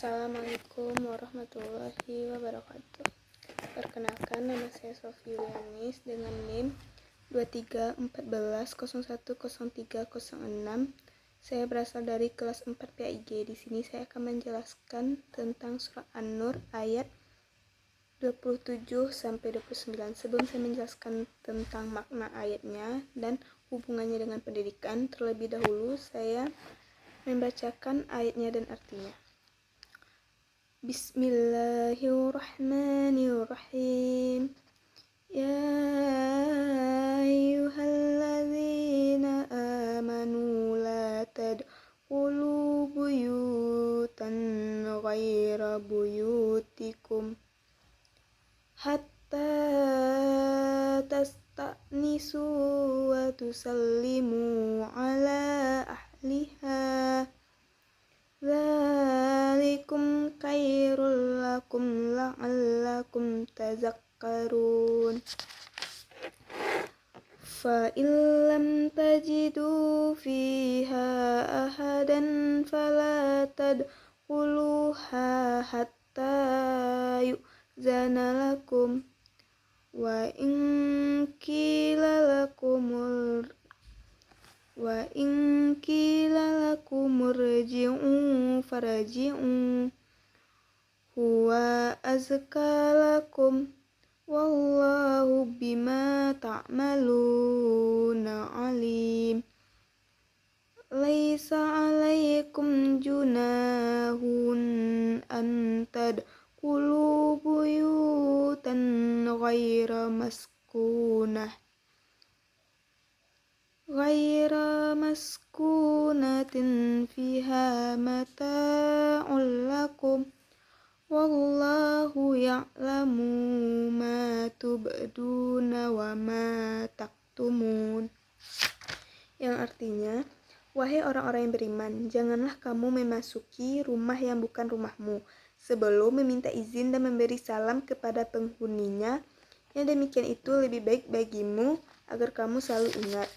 Assalamualaikum warahmatullahi wabarakatuh. Perkenalkan, nama saya Sofi Yulianis dengan NIM 2314010306. Saya berasal dari kelas 4 PAIG. Di sini saya akan menjelaskan tentang surah An-Nur ayat 27 sampai 29. Sebelum saya menjelaskan tentang makna ayatnya dan hubungannya dengan pendidikan, terlebih dahulu saya membacakan ayatnya dan artinya. Bismillahirrahmanirrahim. Ya ayyuhalladzina amanu la tadkhulu buyutan ghaira buyutikum hatta tasta'nisu wa tusallimu ala ahliha. Dzalikum khairul lakum la'allakum tazakkarun. Fa illam tajidu fiha ahadan fala tadkhuluha hatta yu'zana lakum wa in qila lakum irji'u farji'u huwa azka lakum wallahu bima ta'maluna alim. Laisa alaikum junahun an tadkhulu buyutan ghaira maskunatin fiha mata'un lakum wallahu ya'lamu ma tubduna wa ma taktumun. Yang artinya, wahai orang-orang yang beriman, janganlah kamu memasuki rumah yang bukan rumahmu sebelum meminta izin dan memberi salam kepada penghuninya. Yang demikian itu lebih baik bagimu agar kamu selalu ingat.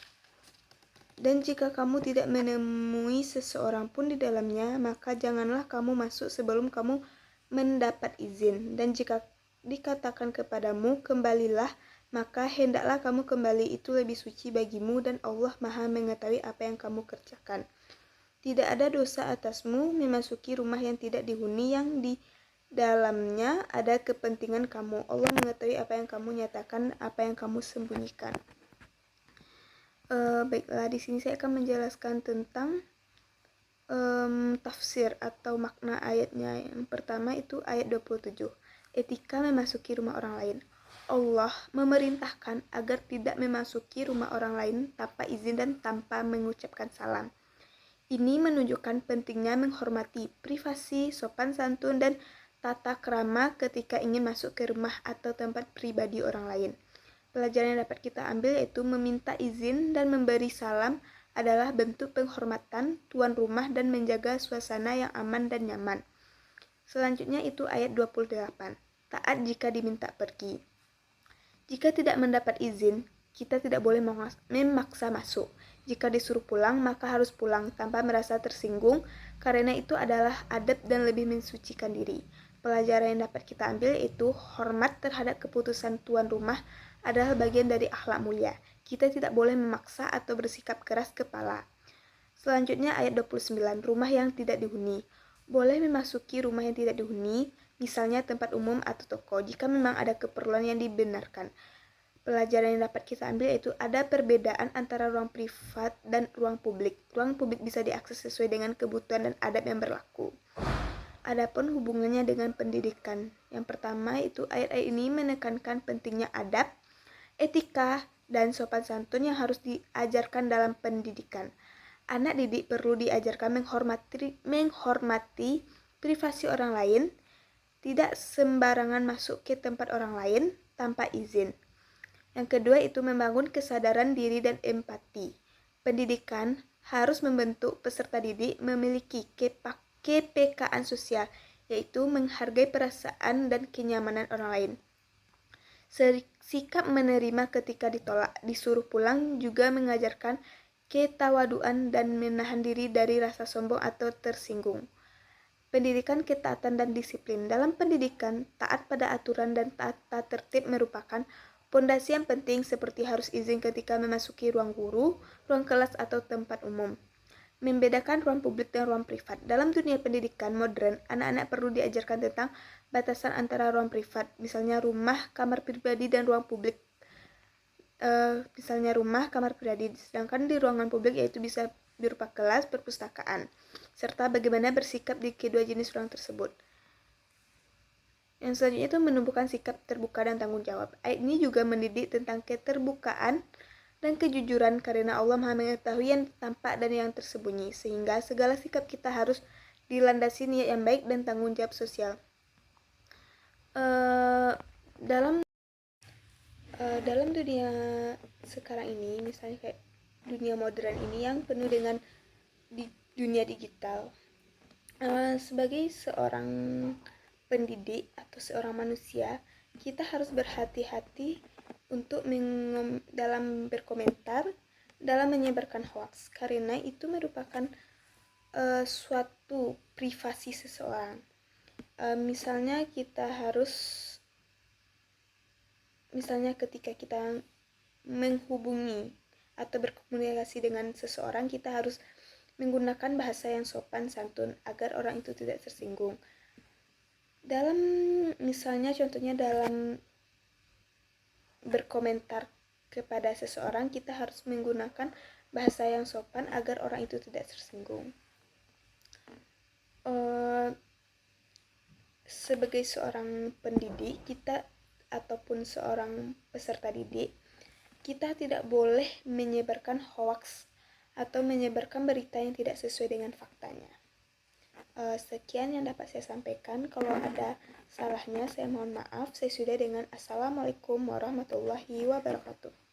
Dan jika kamu tidak menemui seseorang pun di dalamnya, maka janganlah kamu masuk sebelum kamu mendapat izin. Dan jika dikatakan kepadamu, kembalilah, maka hendaklah kamu kembali, itu lebih suci bagimu dan Allah Maha mengetahui apa yang kamu kerjakan. Tidak ada dosa atasmu memasuki rumah yang tidak dihuni yang di dalamnya ada kepentingan kamu. Allah mengetahui apa yang kamu nyatakan, apa yang kamu sembunyikan. Baiklah, di sini saya akan menjelaskan tentang tafsir atau makna ayatnya. Yang pertama itu ayat 27. Etika memasuki rumah orang lain. Allah memerintahkan agar tidak memasuki rumah orang lain tanpa izin dan tanpa mengucapkan salam. Ini menunjukkan pentingnya menghormati privasi, sopan santun, dan tata krama ketika ingin masuk ke rumah atau tempat pribadi orang lain. Pelajaran yang dapat kita ambil yaitu meminta izin dan memberi salam adalah bentuk penghormatan tuan rumah dan menjaga suasana yang aman dan nyaman. Selanjutnya itu ayat 28. Taat jika diminta pergi. Jika tidak mendapat izin, kita tidak boleh memaksa masuk. Jika disuruh pulang, maka harus pulang tanpa merasa tersinggung, karena itu adalah adab dan lebih mensucikan diri. Pelajaran yang dapat kita ambil yaitu hormat terhadap keputusan tuan rumah adalah bagian dari akhlak mulia. Kita tidak boleh memaksa atau bersikap keras kepala. Selanjutnya ayat 29, rumah yang tidak dihuni. Boleh memasuki rumah yang tidak dihuni, misalnya tempat umum atau toko, jika memang ada keperluan yang dibenarkan. Pelajaran yang dapat kita ambil yaitu ada perbedaan antara ruang privat dan ruang publik. Ruang publik bisa diakses sesuai dengan kebutuhan dan adab yang berlaku. Adapun hubungannya dengan pendidikan. Yang pertama itu ayat-ayat ini menekankan pentingnya adab, etika, dan sopan santun yang harus diajarkan dalam pendidikan. Anak didik perlu diajarkan menghormati privasi orang lain, tidak sembarangan masuk ke tempat orang lain tanpa izin. Yang kedua itu membangun kesadaran diri dan empati. Pendidikan harus membentuk peserta didik memiliki kepekaan sosial, yaitu menghargai perasaan dan kenyamanan orang lain. Sikap menerima ketika ditolak, disuruh pulang juga mengajarkan ketawaduan dan menahan diri dari rasa sombong atau tersinggung. Pendidikan ketaatan dan disiplin. Dalam pendidikan, taat pada aturan dan tata tertib merupakan pondasi yang penting seperti harus izin ketika memasuki ruang guru, ruang kelas atau tempat umum. Membedakan ruang publik dan ruang privat. Dalam dunia pendidikan modern, anak-anak perlu diajarkan tentang batasan antara ruang privat, misalnya rumah, kamar pribadi, dan ruang publik. Misalnya rumah, kamar pribadi, sedangkan di ruangan publik yaitu bisa berupa kelas, perpustakaan, serta bagaimana bersikap di kedua jenis ruang tersebut. Yang selanjutnya itu menumbuhkan sikap terbuka dan tanggung jawab. Ayat ini juga mendidik tentang keterbukaan dan kejujuran karena Allah Maha mengetahui yang tampak dan yang tersembunyi, sehingga segala sikap kita harus dilandasi niat yang baik dan tanggung jawab sosial. Dalam dunia sekarang ini, misalnya kayak dunia modern ini yang penuh dengan dunia digital, sebagai seorang pendidik atau seorang manusia, kita harus berhati-hati untuk dalam berkomentar, dalam menyebarkan hoax, karena itu merupakan suatu privasi seseorang. Misalnya ketika kita menghubungi atau berkomunikasi dengan seseorang, kita harus menggunakan bahasa yang sopan santun agar orang itu tidak tersinggung. Contohnya dalam berkomentar kepada seseorang, kita harus menggunakan bahasa yang sopan agar orang itu tidak tersinggung. Sebagai seorang pendidik ataupun seorang peserta didik, kita tidak boleh menyebarkan hoax atau menyebarkan berita yang tidak sesuai dengan faktanya. Sekian yang dapat saya sampaikan. Kalau ada salahnya, saya mohon maaf. Saya sudah dengan Assalamualaikum warahmatullahi wabarakatuh.